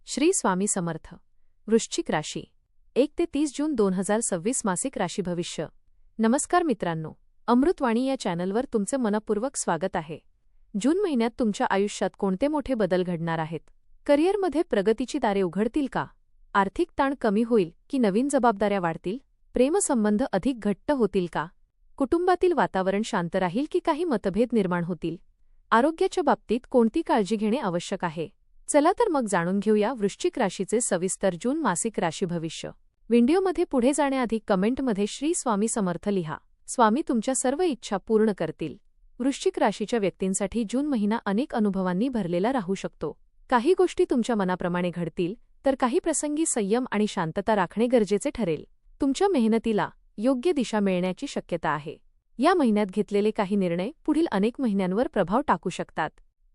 श्री स्वामी समर्थ. वृश्चिक राशी 1 ते 30 जून 2026 मासिक राशी भविष्य. नमस्कार मित्रांनो, अमृतवाणी या चॅनलवर तुमचे मनपूर्वक स्वागत आहे. जून महिन्यात तुमच्या आयुष्यात कोणते मोठे बदल घडणार आहेत? करिअरमध्ये प्रगतीची दारे उघडतील का? आर्थिक ताण कमी होईल की नवीन जबाबदाऱ्या वाढतील? प्रेमसंबंध अधिक घट्ट होतील का? कुटुंबातील वातावरण शांत राहील की काही मतभेद निर्माण होतील? आरोग्याच्या बाबतीत कोणती काळजी घेणे आवश्यक आहे? चला तर मग जाणून घेऊया वृश्चिक राशीचे सविस्तर जून मासिक राशी भविष्य. व्हिडिओमध्ये पुढे जाण्याआधी कमेंटमध्ये श्री स्वामी समर्थ लिहा. स्वामी तुमच्या सर्व इच्छा पूर्ण करतील. वृश्चिक राशीच्या व्यक्तींसाठी जून महिना अनेक अनुभवांनी भरलेला राहू शकतो. काही गोष्टी तुमच्या मनाप्रमाणे घडतील, तर काही प्रसंगी संयम आणि शांतता राखणे गरजेचे ठरेल. तुमच्या मेहनतीला योग्य दिशा मिळण्याची शक्यता आहे. या महिन्यात घेतलेले काही निर्णय पुढील अनेक महिन्यांवर प्रभाव टाकू शकतात.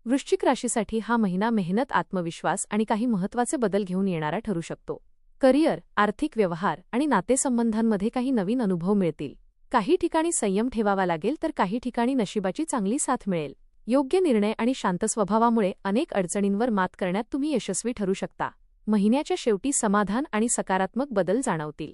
वृश्चिक राशीसाठी हा महिना मेहनत, आत्मविश्वास आणि काही महत्त्वाचे बदल घेऊन येणारा ठरू शकतो. करिअर, आर्थिक व्यवहार आणि नातेसंबंधांमध्ये काही नवीन अनुभव मिळतील. काही ठिकाणी संयम ठेवावा लागेल, तर काही ठिकाणी नशिबाची चांगली साथ मिळेल. योग्य निर्णय आणि शांत स्वभावामुळे अनेक अडचणींवर मात करण्यात तुम्ही यशस्वी ठरू शकता. महिन्याच्या शेवटी समाधान आणि सकारात्मक बदल जाणवतील.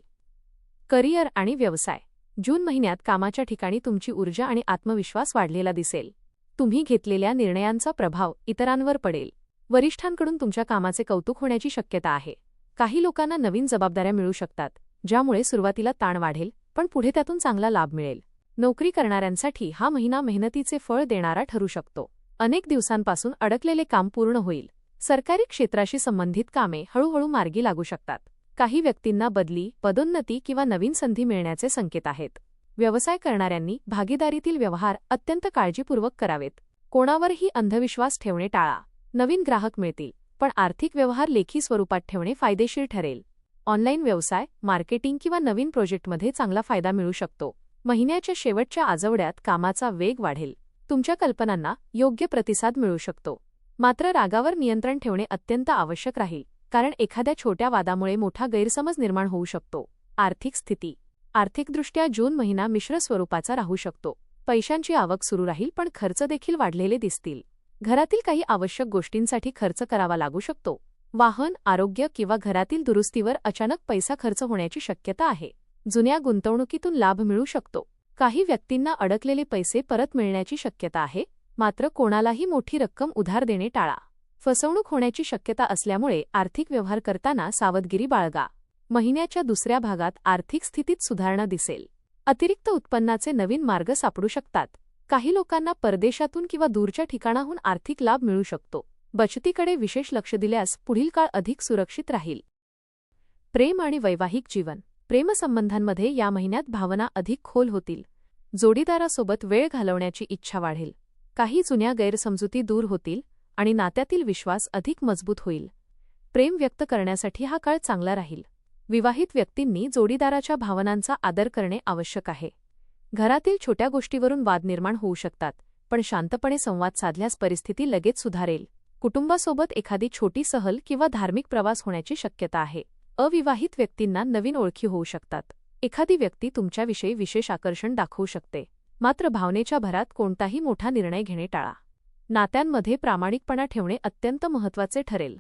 करिअर आणि व्यवसाय. जून महिन्यात कामाच्या ठिकाणी तुमची ऊर्जा आणि आत्मविश्वास वाढलेला दिसेल. तुम्ही घेतलेल्या निर्णयांचा प्रभाव इतरांवर पडेल. वरिष्ठांकडून तुमच्या कामाचे कौतुक होण्याची शक्यता आहे. काही लोकांना नवीन जबाबदाऱ्या मिळू शकतात, ज्यामुळे सुरुवातीला ताण वाढेल, पण पुढे त्यातून चांगला लाभ मिळेल. नोकरी करणाऱ्यांसाठी हा महिना मेहनतीचे फळ देणारा ठरू शकतो. अनेक दिवसांपासून अडकलेले काम पूर्ण होईल. सरकारी क्षेत्राशी संबंधित कामे हळूहळू मार्गी लागू शकतात. काही व्यक्तींना बदली, पदोन्नती किंवा नवीन संधी मिळण्याचे संकेत आहेत. व्यवसाय करणाऱ्यांनी भागीदारीतील व्यवहार अत्यंत काळजीपूर्वक करावेत. कोणावरही अंधविश्वास ठेवणे टाळा. नवीन ग्राहक मिळतील, पण आर्थिक व्यवहार लेखी स्वरूपात ठेवणे फायदेशीर ठरेल. ऑनलाईन व्यवसाय, मार्केटिंग किंवा नवीन प्रोजेक्टमध्ये चांगला फायदा मिळू शकतो. महिन्याच्या शेवटच्या आठवड्यात कामाचा वेग वाढेल. तुमच्या कल्पनांना योग्य प्रतिसाद मिळू शकतो. मात्र रागावर नियंत्रण ठेवणे अत्यंत आवश्यक राहील, कारण एखाद्या छोट्या वादामुळे मोठा गैरसमज निर्माण होऊ शकतो. आर्थिक स्थिती. आर्थिकदृष्ट्या जून महिना मिश्र स्वरूपाचा राहू शकतो. पैशांची आवक सुरू राहील, पण खर्च देखील वाढलेले दिसतील. घरातील काही आवश्यक गोष्टींसाठी खर्च करावा लागू शकतो. वाहन, आरोग्य किंवा घरातील दुरुस्तीवर अचानक पैसा खर्च होण्याची शक्यता आहे. जुन्या गुंतवणुकीतून लाभ मिळू शकतो. काही व्यक्तींना अडकलेले पैसे परत मिळण्याची शक्यता आहे, मात्र कोणालाही मोठी रक्कम उधार देणे टाळा. फसवणूक होण्याची शक्यता असल्यामुळे आर्थिक व्यवहार करताना सावधगिरी बाळगा. महिन्याच्या दुसऱ्या भागात आर्थिक स्थितीत सुधारणा दिसेल. अतिरिक्त उत्पन्नाचे नवीन मार्ग सापडू शकतात. काही लोकांना परदेशातून किंवा दूरच्या ठिकाणाहून आर्थिक लाभ मिळू शकतो. बचतीकडे विशेष लक्ष दिल्यास पुढील काळ अधिक सुरक्षित राहील. प्रेम आणि वैवाहिक जीवन. प्रेमसंबंधांमध्ये या महिन्यात भावना अधिक खोल होतील. जोडीदारासोबत वेळ घालवण्याची इच्छा वाढेल. काही जुन्या गैरसमजुती दूर होतील आणि नात्यातील विश्वास अधिक मजबूत होईल. प्रेम व्यक्त करण्यासाठी हा काळ चांगला राहील. विवाहित व्यक्तींनी जोडीदाराच्या भावनांचा आदर करणे आवश्यक आहे. घरातील छोट्या गोष्टीवरून वाद निर्माण होऊ शकतात, पण शांतपणे संवाद साधल्यास परिस्थिती लगेच सुधारेल. कुटुंबासोबत एखादी छोटी सहल किंवा धार्मिक प्रवास होण्याची शक्यता आहे. अविवाहित व्यक्तींना नवीन ओळखी होऊ शकतात. एखादी व्यक्ती तुमच्याविषयी विशेष आकर्षण दाखवू शकते, मात्र भावनेच्या भरात कोणताही मोठा निर्णय घेणे टाळा. नात्यांमध्ये प्रामाणिकपणा ठेवणे अत्यंत महत्त्वाचे ठरेल.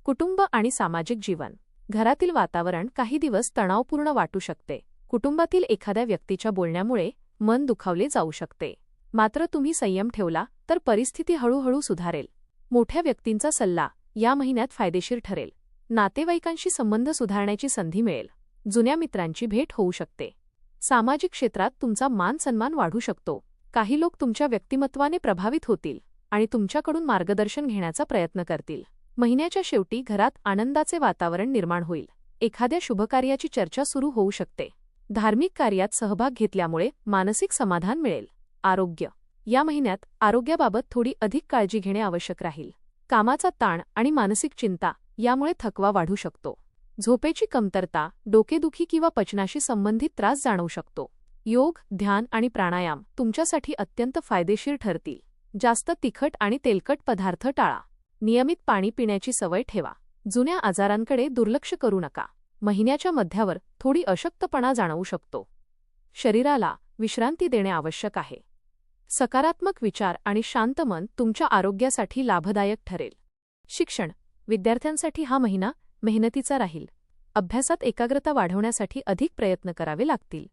कुटुंब आणि सामाजिक जीवन. घरातील वातावरण काही दिवस तणावपूर्ण वाटू शकते. कुटुंबातील एखाद्या व्यक्तीच्या बोलण्यामुळे मन दुखावले जाऊ शकते, मात्र तुम्ही संयम ठेवला तर परिस्थिती हळूहळू सुधारेल. मोठ्या व्यक्तींचा सल्ला या महिन्यात फायदेशीर ठरेल. नातेवाईकांशी संबंध सुधारण्याची संधी मिळेल. जुन्या मित्रांची भेट होऊ शकते. सामाजिक क्षेत्रात तुमचा मान सन्मान वाढू शकतो. काही लोक तुमच्या व्यक्तिमत्वाने प्रभावित होतील आणि तुमच्याकडून मार्गदर्शन घेण्याचा प्रयत्न करतील. महिन्याच्या शेवटी घरात आनंदाचे वातावरण निर्माण होईल. एखाद्या शुभकार्याची चर्चा सुरू होऊ शकते. धार्मिक कार्यात सहभाग घेतल्यामुळे मानसिक समाधान मिळेल. आरोग्य. या महिन्यात आरोग्याबाबत थोडी अधिक काळजी घेणे आवश्यक राहील. कामाचा ताण आणि मानसिक चिंता यामुळे थकवा वाढू शकतो. झोपेची कमतरता, डोकेदुखी किंवा पचनाशी संबंधित त्रास जाणवू शकतो. योग, ध्यान आणि प्राणायाम तुमच्यासाठी अत्यंत फायदेशीर ठरतील. जास्त तिखट आणि तेलकट पदार्थ टाळा. नियमित पाणी पिण्याची सवय ठेवा. जुन्या आजारांकडे दुर्लक्ष करू नका. महिन्याच्या मध्यावर थोडी अशक्तपणा जाणवू शकतो. शरीराला विश्रांती देणे आवश्यक आहे. सकारात्मक विचार आणि शांत मन तुमच्या आरोग्यासाठी लाभदायक ठरेल. शिक्षण. विद्यार्थ्यांसाठी हा महिना मेहनतीचा राहील. अभ्यासात एकाग्रता वाढवण्यासाठी अधिक प्रयत्न करावे लागतील.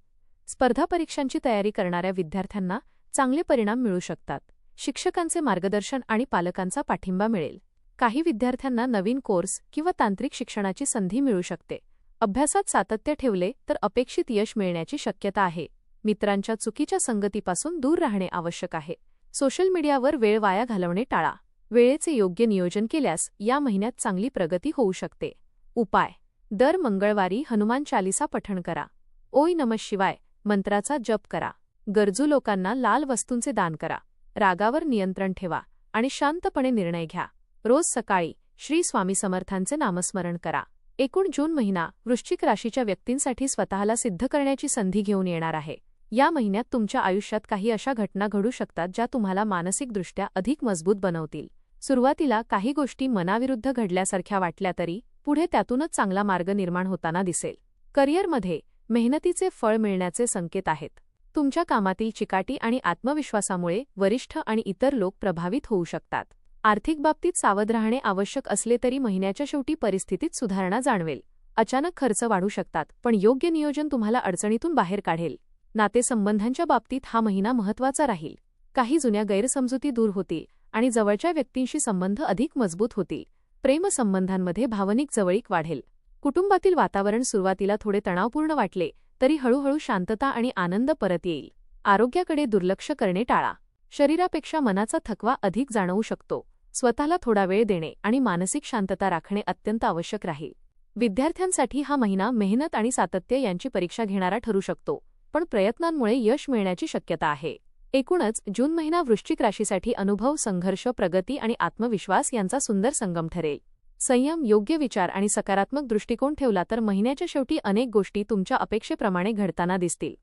स्पर्धा परीक्षांची तयारी करणाऱ्या विद्यार्थ्यांना चांगले परिणाम मिळू शकतात. शिक्षकांचे मार्गदर्शन आणि पालकांचा पाठिंबा मिळेल. काही विद्यार्थ्यांना नवीन कोर्स किंवा तांत्रिक शिक्षणाची संधी मिळू शकते. अभ्यासात सातत्य ठेवले तर अपेक्षित यश मिळण्याची शक्यता आहे. मित्रांच्या चुकीच्या संगतीपासून दूर राहणे आवश्यक आहे. सोशल मीडियावर वेळ वाया घालवणे टाळा. वेळेचे योग्य नियोजन केल्यास या महिन्यात चांगली प्रगती होऊ शकते. उपाय: दर मंगळवारी हनुमान चालीसा पठण करा. ओम नमः शिवाय मंत्राचा जप करा. गरजू लोकांना लाल वस्तूंचे दान करा. रागावर नियंत्रण ठेवा आणि शांतपणे निर्णय घ्या. रोज सकाळी श्री स्वामी समर्थांचे नामस्मरण करा. एकूण जून महिना वृश्चिक राशीच्या व्यक्तींसाठी स्वतःला सिद्ध करण्याची संधी घेऊन येणार आहे. या महिन्यात तुमच्या आयुष्यात काही अशा घटना घडू शकतात ज्या तुम्हाला मानसिकदृष्ट्या अधिक मजबूत बनवतील. सुरुवातीला काही गोष्टी मनाविरुद्ध घडल्यासारख्या वाटल्या तरी पुढे त्यातूनच चांगला मार्ग निर्माण होताना दिसेल. करिअरमध्ये मेहनतीचे फळ मिळण्याचे संकेत आहेत. तुमच्या कामातील चिकाटी आणि आत्मविश्वासामुळे वरिष्ठ आणि इतर लोक प्रभावित होऊ शकतात. आर्थिक बाबतीत सावध राहणे आवश्यक असले तरी महिन्याच्या शेवटी परिस्थितीत सुधारणा जाणवेल. अचानक खर्च वाढू शकतात, पण योग्य नियोजन तुम्हाला अडचणीतून बाहेर काढेल. नातेसंबंधांच्या बाबतीत हा महिना महत्त्वाचा राहील. काही जुन्या गैरसमजुती दूर होतील आणि जवळच्या व्यक्तींशी संबंध अधिक मजबूत होतील. प्रेमसंबंधांमध्ये भावनिक जवळीक वाढेल. कुटुंबातील वातावरण सुरुवातीला थोडे तणावपूर्ण वाटले तरी हळूहळू शांतता आणि आनंद परत येईल. आरोग्याकडे दुर्लक्ष करणे टाळा. शरीरापेक्षा मनाचा थकवा अधिक जाणवू शकतो. स्वतःला थोडा वेळ देणे आणि मानसिक शांतता राखणे अत्यंत आवश्यक राहील. विद्यार्थ्यांसाठी हा महिना मेहनत आणि सातत्य यांची परीक्षा घेणारा ठरू शकतो, पण प्रयत्नांमुळे यश मिळण्याची शक्यता आहे. एकूणच जून महिना वृश्चिक राशीसाठी अनुभव, संघर्ष, प्रगती आणि आत्मविश्वास यांचा सुंदर संगम ठरेल. संयम, योग्य विचार आणि सकारात्मक दृष्टिकोन ठेवला तर महिन्याच्या शेवटी अनेक गोष्टी तुमच्या अपेक्षेप्रमाणे घडताना दिसतील.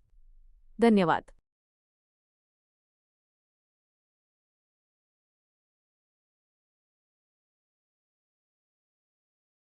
धन्यवाद.